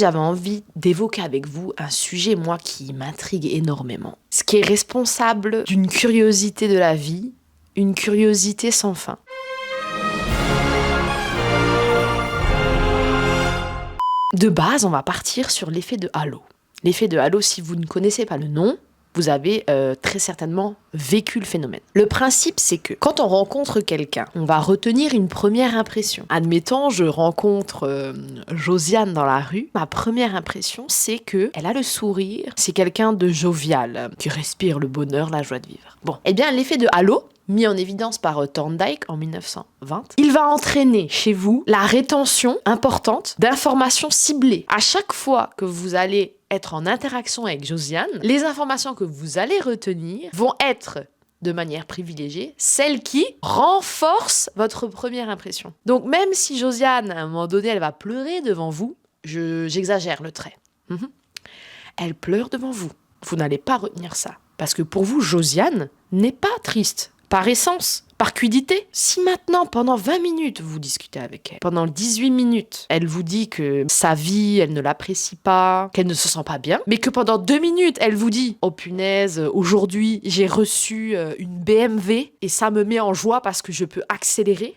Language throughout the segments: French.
j'avais envie d'évoquer avec vous un sujet, moi, qui m'intrigue énormément. Ce qui est responsable d'une curiosité de la vie, une curiosité sans fin. De base, on va partir sur l'effet de halo. L'effet de halo, si vous ne connaissez pas le nom, vous avez très certainement vécu le phénomène. Le principe, c'est que quand on rencontre quelqu'un, on va retenir une première impression. Admettons, je rencontre Josiane dans la rue. Ma première impression, c'est qu'elle a le sourire. C'est quelqu'un de jovial, qui respire le bonheur, la joie de vivre. Bon, eh bien, l'effet de halo, mis en évidence par Thorndike en 1920, il va entraîner chez vous la rétention importante d'informations ciblées. À chaque fois que vous allez être en interaction avec Josiane, les informations que vous allez retenir vont être, de manière privilégiée, celles qui renforcent votre première impression. Donc même si Josiane, à un moment donné, elle va pleurer devant vous, j'exagère le trait. Elle pleure devant vous. Vous n'allez pas retenir ça. Parce que pour vous, Josiane n'est pas triste. Par essence, par cuidité. Si maintenant, pendant 20 minutes, vous discutez avec elle, pendant 18 minutes, elle vous dit que sa vie, elle ne l'apprécie pas, qu'elle ne se sent pas bien, mais que pendant 2 minutes, elle vous dit « Oh punaise, aujourd'hui, j'ai reçu une BMW et ça me met en joie parce que je peux accélérer. »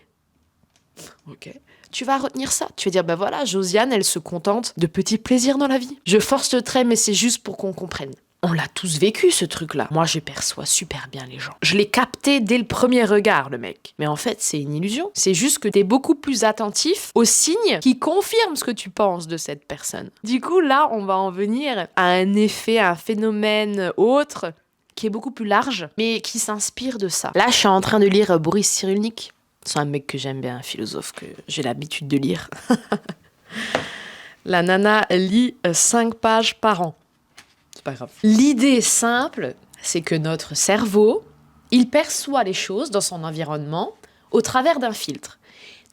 Ok. Tu vas retenir ça. Tu vas dire, ben voilà, Josiane, elle se contente de petits plaisirs dans la vie. Je force le trait, mais c'est juste pour qu'on comprenne. On l'a tous vécu, ce truc-là. Moi, je perçois super bien les gens. Je l'ai capté dès le premier regard, le mec. Mais en fait, c'est une illusion. C'est juste que t'es beaucoup plus attentif aux signes qui confirment ce que tu penses de cette personne. Du coup, là, on va en venir à un effet, à un phénomène autre qui est beaucoup plus large, mais qui s'inspire de ça. Là, je suis en train de lire Boris Cyrulnik. C'est un mec que j'aime bien, un philosophe que j'ai l'habitude de lire. La nana lit 5 pages par an. Pas grave. L'idée simple, c'est que notre cerveau, il perçoit les choses dans son environnement au travers d'un filtre.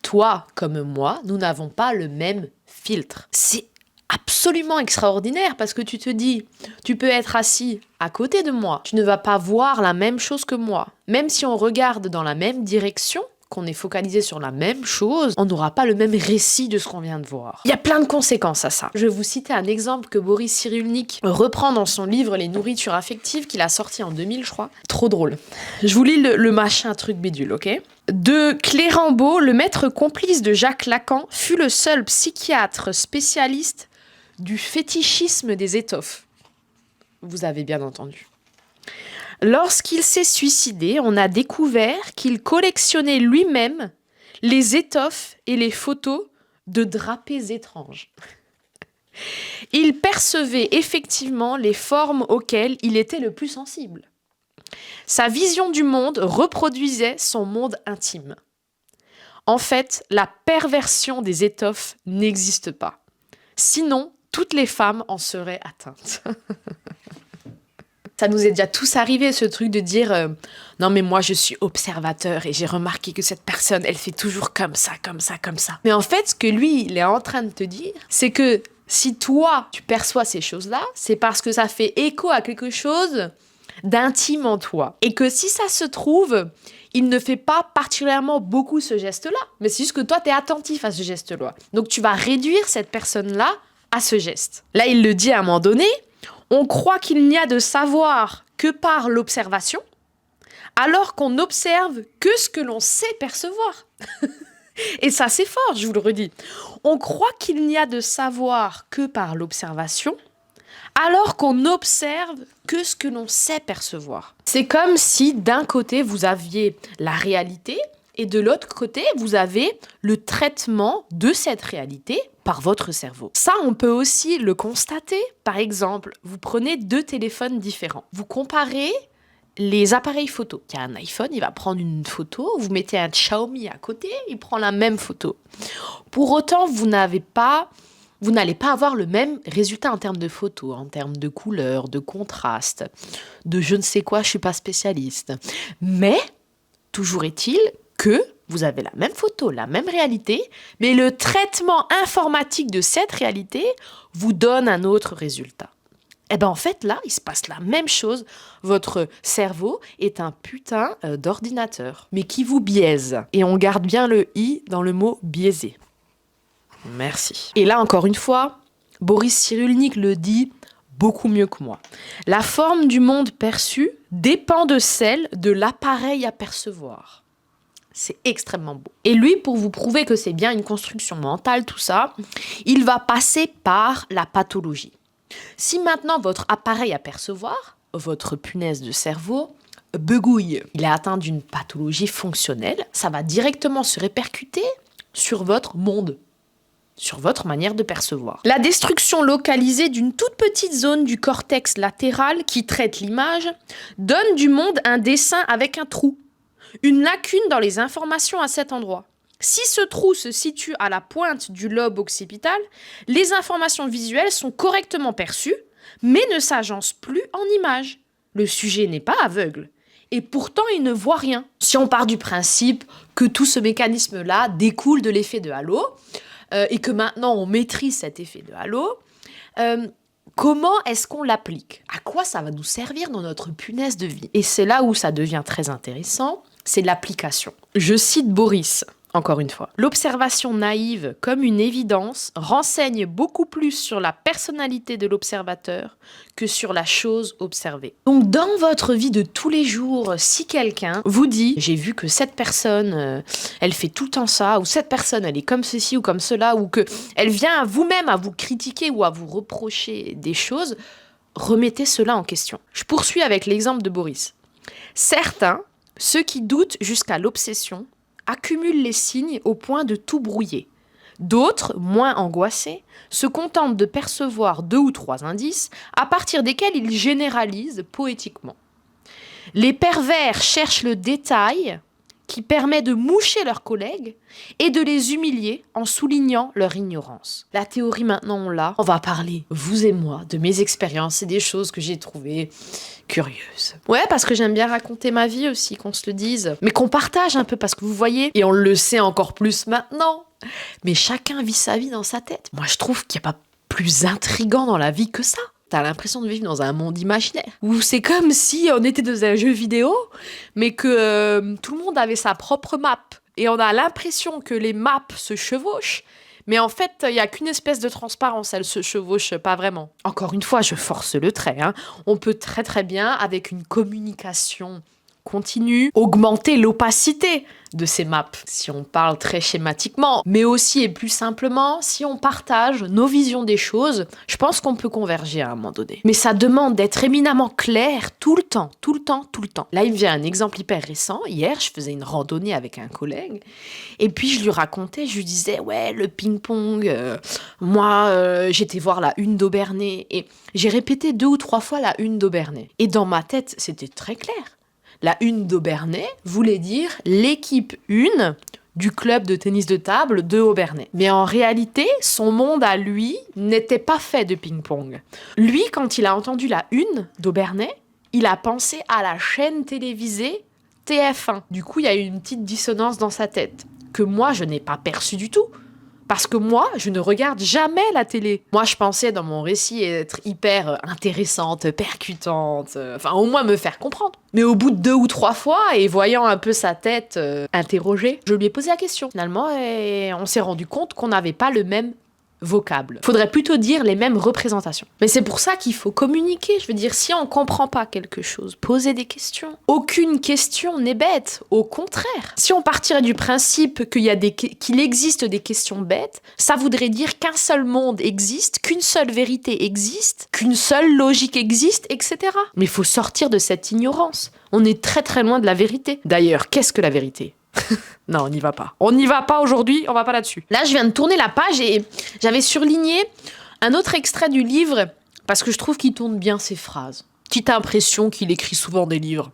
Toi, comme moi, nous n'avons pas le même filtre. C'est absolument extraordinaire parce que tu te dis, tu peux être assis à côté de moi, tu ne vas pas voir la même chose que moi. Même si on regarde dans la même direction, qu'on est focalisé sur la même chose, on n'aura pas le même récit de ce qu'on vient de voir. Il y a plein de conséquences à ça. Je vais vous citer un exemple que Boris Cyrulnik reprend dans son livre Les nourritures affectives, qu'il a sorti en 2000, je crois. Trop drôle. Je vous lis le machin truc bidule, ok ? De Clérambault, le maître complice de Jacques Lacan, fut le seul psychiatre spécialiste du fétichisme des étoffes. Vous avez bien entendu. Lorsqu'il s'est suicidé, on a découvert qu'il collectionnait lui-même les étoffes et les photos de drapés étranges. Il percevait effectivement les formes auxquelles il était le plus sensible. Sa vision du monde reproduisait son monde intime. En fait, la perversion des étoffes n'existe pas. Sinon, toutes les femmes en seraient atteintes. Ça nous est déjà tous arrivé, ce truc de dire non mais moi je suis observateur et j'ai remarqué que cette personne, elle fait toujours comme ça, comme ça, comme ça. Mais en fait, ce que lui, il est en train de te dire, c'est que si toi, tu perçois ces choses-là, c'est parce que ça fait écho à quelque chose d'intime en toi. Et que si ça se trouve, il ne fait pas particulièrement beaucoup ce geste-là, mais c'est juste que toi, tu es attentif à ce geste-là. Donc tu vas réduire cette personne-là à ce geste. Là, il le dit à un moment donné, on croit qu'il n'y a de savoir que par l'observation, alors qu'on n'observe que ce que l'on sait percevoir. Et ça, c'est fort, je vous le redis. On croit qu'il n'y a de savoir que par l'observation, alors qu'on n'observe que ce que l'on sait percevoir. C'est comme si d'un côté, vous aviez la réalité, et de l'autre côté, vous avez le traitement de cette réalité par votre cerveau. Ça, on peut aussi le constater. Par exemple, vous prenez 2 téléphones différents. Vous comparez les appareils photo. Il y a un iPhone, il va prendre une photo. Vous mettez un Xiaomi à côté, il prend la même photo. Pour autant, vous n'allez pas avoir le même résultat en termes de photos, en termes de couleurs, de contraste, de je ne sais quoi, je ne suis pas spécialiste. Mais, toujours est-il que vous avez la même photo, la même réalité, mais le traitement informatique de cette réalité vous donne un autre résultat. Et bien en fait, là, il se passe la même chose. Votre cerveau est un putain d'ordinateur, mais qui vous biaise. Et on garde bien le « i » dans le mot « biaisé ». Merci. Et là, encore une fois, Boris Cyrulnik le dit beaucoup mieux que moi. La forme du monde perçu dépend de celle de l'appareil à percevoir. C'est extrêmement beau. Et lui, pour vous prouver que c'est bien une construction mentale, tout ça, il va passer par la pathologie. Si maintenant votre appareil à percevoir, votre punaise de cerveau, begouille, il est atteint d'une pathologie fonctionnelle, ça va directement se répercuter sur votre monde, sur votre manière de percevoir. La destruction localisée d'une toute petite zone du cortex latéral qui traite l'image donne du monde un dessin avec un trou, une lacune dans les informations à cet endroit. Si ce trou se situe à la pointe du lobe occipital, les informations visuelles sont correctement perçues, mais ne s'agencent plus en images. Le sujet n'est pas aveugle. Et pourtant, il ne voit rien. Si on part du principe que tout ce mécanisme-là découle de l'effet de halo, et que maintenant on maîtrise cet effet de halo, comment est-ce qu'on l'applique ? À quoi ça va nous servir dans notre punaise de vie ? Et c'est là où ça devient très intéressant, c'est l'application. Je cite Boris. Encore une fois, l'observation naïve comme une évidence renseigne beaucoup plus sur la personnalité de l'observateur que sur la chose observée. Donc dans votre vie de tous les jours, si quelqu'un vous dit « j'ai vu que cette personne, elle fait tout le temps ça » ou « cette personne, elle est comme ceci ou comme cela » ou qu'elle vient vous-même à vous critiquer ou à vous reprocher des choses, remettez cela en question. Je poursuis avec l'exemple de Boris. Certains, ceux qui doutent jusqu'à l'obsession, accumulent les signes au point de tout brouiller. D'autres, moins angoissés, se contentent de percevoir 2 ou 3 indices à partir desquels ils généralisent poétiquement. Les pervers cherchent le détail qui permet de moucher leurs collègues et de les humilier en soulignant leur ignorance. La théorie maintenant on l'a, on va parler, vous et moi, de mes expériences et des choses que j'ai trouvées curieuses. Ouais, parce que j'aime bien raconter ma vie aussi, qu'on se le dise, mais qu'on partage un peu, parce que vous voyez, et on le sait encore plus maintenant, mais chacun vit sa vie dans sa tête. Moi je trouve qu'il n'y a pas plus intriguant dans la vie que ça. T'as l'impression de vivre dans un monde imaginaire, où c'est comme si on était dans un jeu vidéo, mais que tout le monde avait sa propre map. Et on a l'impression que les maps se chevauchent, mais en fait, il n'y a qu'une espèce de transparence, elles se chevauchent pas vraiment. Encore une fois, je force le trait. On peut très très bien, avec une communication continue, augmenter l'opacité de ces maps, si on parle très schématiquement, mais aussi et plus simplement, si on partage nos visions des choses, je pense qu'on peut converger à un moment donné. Mais ça demande d'être éminemment clair tout le temps, tout le temps, tout le temps. Là, il me vient un exemple hyper récent. Hier, je faisais une randonnée avec un collègue, et puis je lui racontais, je lui disais, ouais, le ping-pong, j'étais voir la une d'Aubernay, et j'ai répété 2 ou 3 fois la une d'Aubernay. Et dans ma tête, c'était très clair. La une d'Aubernay voulait dire l'équipe 1 du club de tennis de table de Aubernay. Mais en réalité, son monde à lui n'était pas fait de ping-pong. Lui, quand il a entendu la une d'Aubernay, il a pensé à la chaîne télévisée TF1. Du coup, il y a eu une petite dissonance dans sa tête, que moi, je n'ai pas perçue du tout. Parce que moi, je ne regarde jamais la télé. Moi, je pensais dans mon récit être hyper intéressante, percutante, au moins me faire comprendre. Mais au bout de 2 ou 3 fois, et voyant un peu sa tête interrogée, je lui ai posé la question. Finalement, on s'est rendu compte qu'on n'avait pas le même vocable. Faudrait plutôt dire les mêmes représentations. Mais c'est pour ça qu'il faut communiquer. Je veux dire, si on comprend pas quelque chose, poser des questions. Aucune question n'est bête. Au contraire. Si on partirait du principe qu'il existe des questions bêtes, ça voudrait dire qu'un seul monde existe, qu'une seule vérité existe, qu'une seule logique existe, etc. Mais il faut sortir de cette ignorance. On est très très loin de la vérité. D'ailleurs, qu'est-ce que la vérité ? Non, on n'y va pas. On n'y va pas aujourd'hui, on va pas là-dessus. Là, je viens de tourner la page et j'avais surligné un autre extrait du livre parce que je trouve qu'il tourne bien ses phrases. Petite impression qu'il écrit souvent des livres.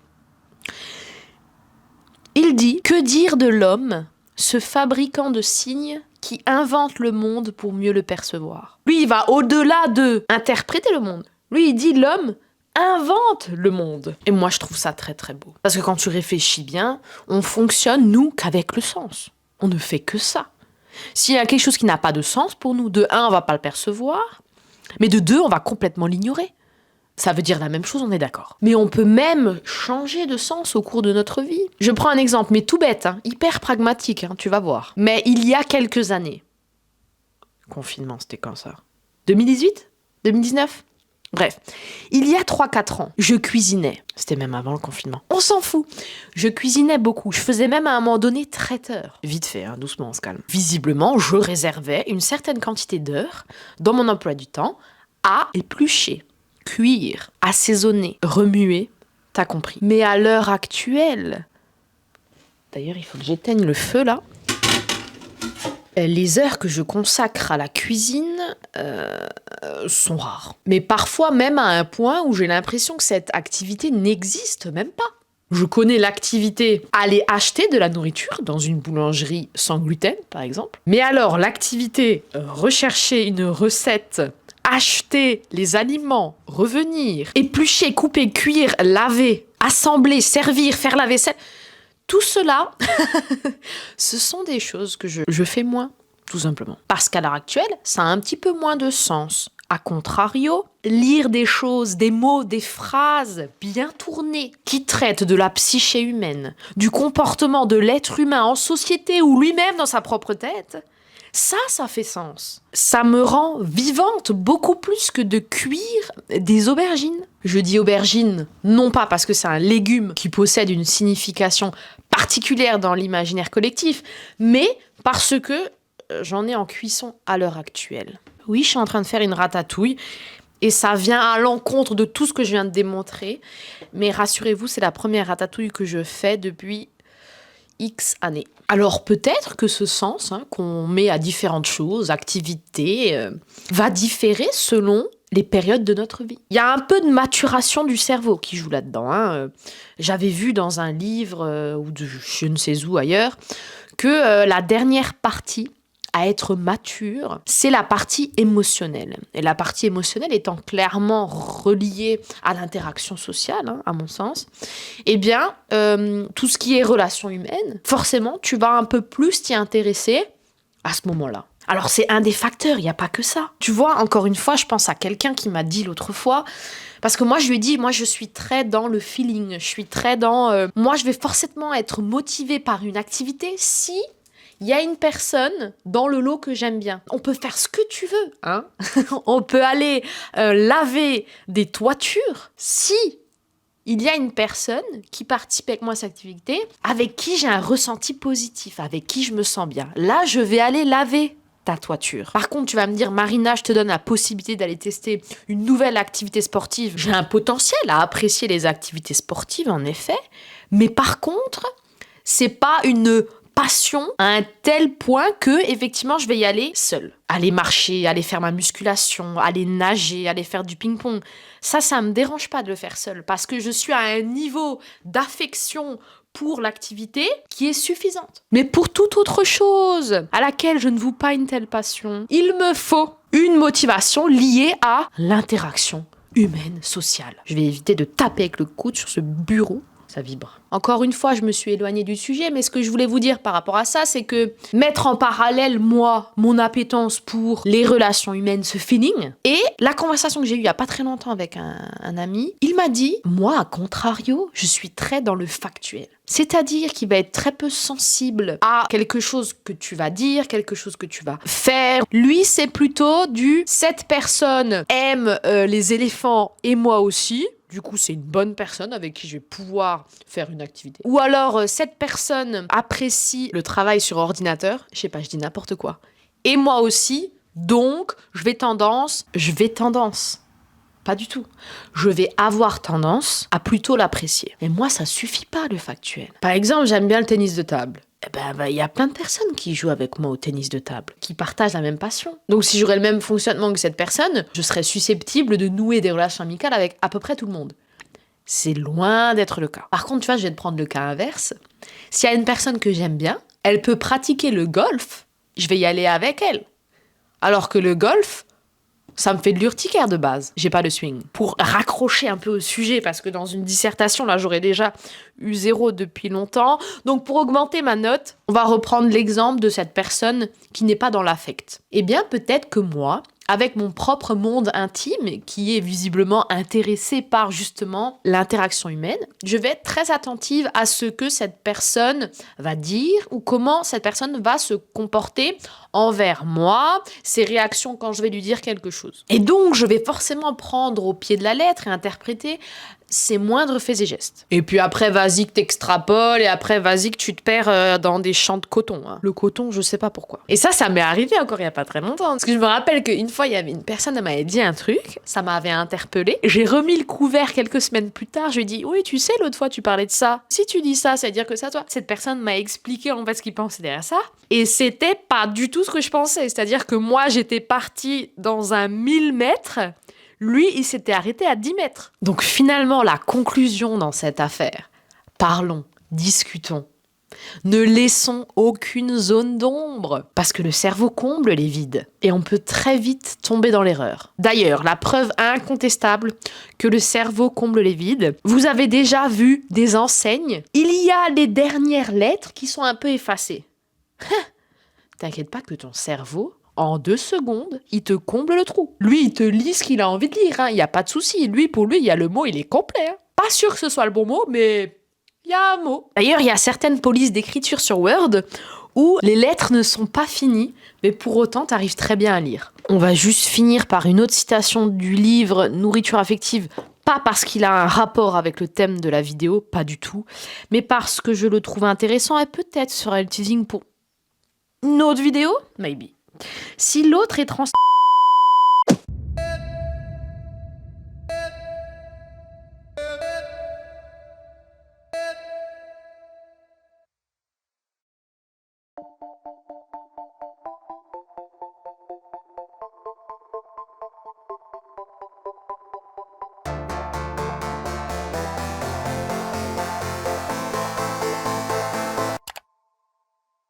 Il dit « Que dire de l'homme, ce fabricant de signes qui invente le monde pour mieux le percevoir ?» Lui, il va au-delà de interpréter le monde. Lui, il dit « L'homme invente le monde. » Et moi, je trouve ça très, très beau. Parce que quand tu réfléchis bien, on fonctionne, nous, qu'avec le sens. On ne fait que ça. S'il y a quelque chose qui n'a pas de sens pour nous, de 1, on va pas le percevoir, mais de 2, on va complètement l'ignorer. Ça veut dire la même chose, on est d'accord. Mais on peut même changer de sens au cours de notre vie. Je prends un exemple, mais tout bête, hyper pragmatique, tu vas voir. Mais il y a quelques années, confinement, c'était quand ça ? 2018 2019 Bref, il y a 3-4 ans, je cuisinais. C'était même avant le confinement. On s'en fout. Je cuisinais beaucoup. Je faisais même à un moment donné traiteur. Vite fait, hein, doucement, on se calme. Visiblement, je réservais une certaine quantité d'heures dans mon emploi du temps à éplucher, cuire, assaisonner, remuer. T'as compris. Mais à l'heure actuelle... D'ailleurs, il faut que j'éteigne le feu, là. Les heures que je consacre à la cuisine sont rares. Mais parfois même à un point où j'ai l'impression que cette activité n'existe même pas. Je connais l'activité aller acheter de la nourriture dans une boulangerie sans gluten, par exemple. Mais alors, l'activité rechercher une recette, acheter les aliments, revenir, éplucher, couper, cuire, laver, assembler, servir, faire la vaisselle... Tout cela, ce sont des choses que je fais moins, tout simplement. Parce qu'à l'heure actuelle, ça a un petit peu moins de sens. A contrario, lire des choses, des mots, des phrases bien tournées qui traitent de la psyché humaine, du comportement de l'être humain en société ou lui-même dans sa propre tête, ça fait sens. Ça me rend vivante beaucoup plus que de cuire des aubergines. Je dis aubergine, non pas parce que c'est un légume qui possède une signification particulière dans l'imaginaire collectif, mais parce que j'en ai en cuisson à l'heure actuelle. Oui, je suis en train de faire une ratatouille et ça vient à l'encontre de tout ce que je viens de démontrer. Mais rassurez-vous, c'est la première ratatouille que je fais depuis X années. Alors peut-être que ce sens qu'on met à différentes choses, activités, va différer selon les périodes de notre vie. Il y a un peu de maturation du cerveau qui joue là-dedans. J'avais vu dans un livre, ou de je ne sais où ailleurs, que la dernière partie à être mature, c'est la partie émotionnelle. Et la partie émotionnelle étant clairement reliée à l'interaction sociale, à mon sens, eh bien, tout ce qui est relations humaines, forcément, tu vas un peu plus t'y intéresser à ce moment-là. Alors, c'est un des facteurs, il n'y a pas que ça. Tu vois, encore une fois, je pense à quelqu'un qui m'a dit l'autre fois, parce que moi, je lui ai dit, moi, je suis très dans le feeling, je suis très dans... moi, je vais forcément être motivée par une activité si... Il y a une personne dans le lot que j'aime bien. On peut faire ce que tu veux, hein. On peut aller laver des toitures si il y a une personne qui participe avec moi à cette activité, avec qui j'ai un ressenti positif, avec qui je me sens bien. Là, je vais aller laver ta toiture. Par contre, tu vas me dire, Marina, je te donne la possibilité d'aller tester une nouvelle activité sportive. J'ai un potentiel à apprécier les activités sportives, en effet. Mais par contre, c'est pas une passion à un tel point que, effectivement, je vais y aller seule. Aller marcher, aller faire ma musculation, aller nager, aller faire du ping-pong. Ça me dérange pas de le faire seule parce que je suis à un niveau d'affection pour l'activité qui est suffisante. Mais pour toute autre chose à laquelle je ne voue pas une telle passion, il me faut une motivation liée à l'interaction humaine, sociale. Je vais éviter de taper avec le coude sur ce bureau. Ça vibre. Encore une fois, je me suis éloignée du sujet, mais ce que je voulais vous dire par rapport à ça, c'est que mettre en parallèle, moi, mon appétence pour les relations humaines, ce feeling, et la conversation que j'ai eue il n'y a pas très longtemps avec un ami, il m'a dit, moi, à contrario, je suis très dans le factuel. C'est-à-dire qu'il va être très peu sensible à quelque chose que tu vas dire, quelque chose que tu vas faire. Lui, c'est plutôt cette personne aime les éléphants et moi aussi. Du coup, c'est une bonne personne avec qui je vais pouvoir faire une activité. Ou alors, cette personne apprécie le travail sur ordinateur. Je sais pas, je dis n'importe quoi. Et moi aussi, donc, je vais tendance. Pas du tout. Je vais avoir tendance à plutôt l'apprécier. Mais moi, ça suffit pas, le factuel. Par exemple, j'aime bien le tennis de table. Eh ben, y a plein de personnes qui jouent avec moi au tennis de table, qui partagent la même passion. Donc si j'aurais le même fonctionnement que cette personne, je serais susceptible de nouer des relations amicales avec à peu près tout le monde. C'est loin d'être le cas. Par contre, tu vois, je vais te prendre le cas inverse. S'il y a une personne que j'aime bien, elle peut pratiquer le golf, je vais y aller avec elle. Alors que le golf, ça me fait de l'urticaire de base. J'ai pas de swing. Pour raccrocher un peu au sujet, parce que dans une dissertation, là, j'aurais déjà eu 0 depuis longtemps. Donc, pour augmenter ma note, on va reprendre l'exemple de cette personne qui n'est pas dans l'affect. Eh bien, peut-être que moi, avec mon propre monde intime, qui est visiblement intéressé par justement l'interaction humaine, je vais être très attentive à ce que cette personne va dire ou comment cette personne va se comporter envers moi, ses réactions quand je vais lui dire quelque chose. Et donc, je vais forcément prendre au pied de la lettre et interpréter ses moindres faits et gestes. Et puis après, vas-y que t'extrapoles, et après, vas-y que tu te perds dans des champs de coton. Hein. Le coton, je sais pas pourquoi. Et ça m'est arrivé encore il y a pas très longtemps. Parce que je me rappelle qu'une fois, il y avait une personne, elle m'avait dit un truc, ça m'avait interpellée. J'ai remis le couvert quelques semaines plus tard, je lui ai dit, oui, tu sais, l'autre fois, tu parlais de ça. Si tu dis ça, ça veut dire que ça, toi. Cette personne m'a expliqué en fait ce qu'il pensait derrière ça. Et c'était pas du tout ce que je pensais. C'est-à-dire que moi, j'étais partie dans un 1000 mètres. Lui, il s'était arrêté à 10 mètres. Donc finalement, la conclusion dans cette affaire, parlons, discutons. Ne laissons aucune zone d'ombre, parce que le cerveau comble les vides, et on peut très vite tomber dans l'erreur. D'ailleurs, la preuve incontestable que le cerveau comble les vides, vous avez déjà vu des enseignes, il y a les dernières lettres qui sont un peu effacées. T'inquiète pas que ton cerveau, en 2 secondes, il te comble le trou. Lui, il te lit ce qu'il a envie de lire, hein. Il n'y a pas de souci. Pour lui, il y a le mot, il est complet. Hein. Pas sûr que ce soit le bon mot, mais il y a un mot. D'ailleurs, il y a certaines polices d'écriture sur Word où les lettres ne sont pas finies, mais pour autant, tu arrives très bien à lire. On va juste finir par une autre citation du livre Nourriture affective. Pas parce qu'il a un rapport avec le thème de la vidéo, pas du tout, mais parce que je le trouve intéressant et peut-être sera utilisé pour une autre vidéo, maybe. Si l'autre est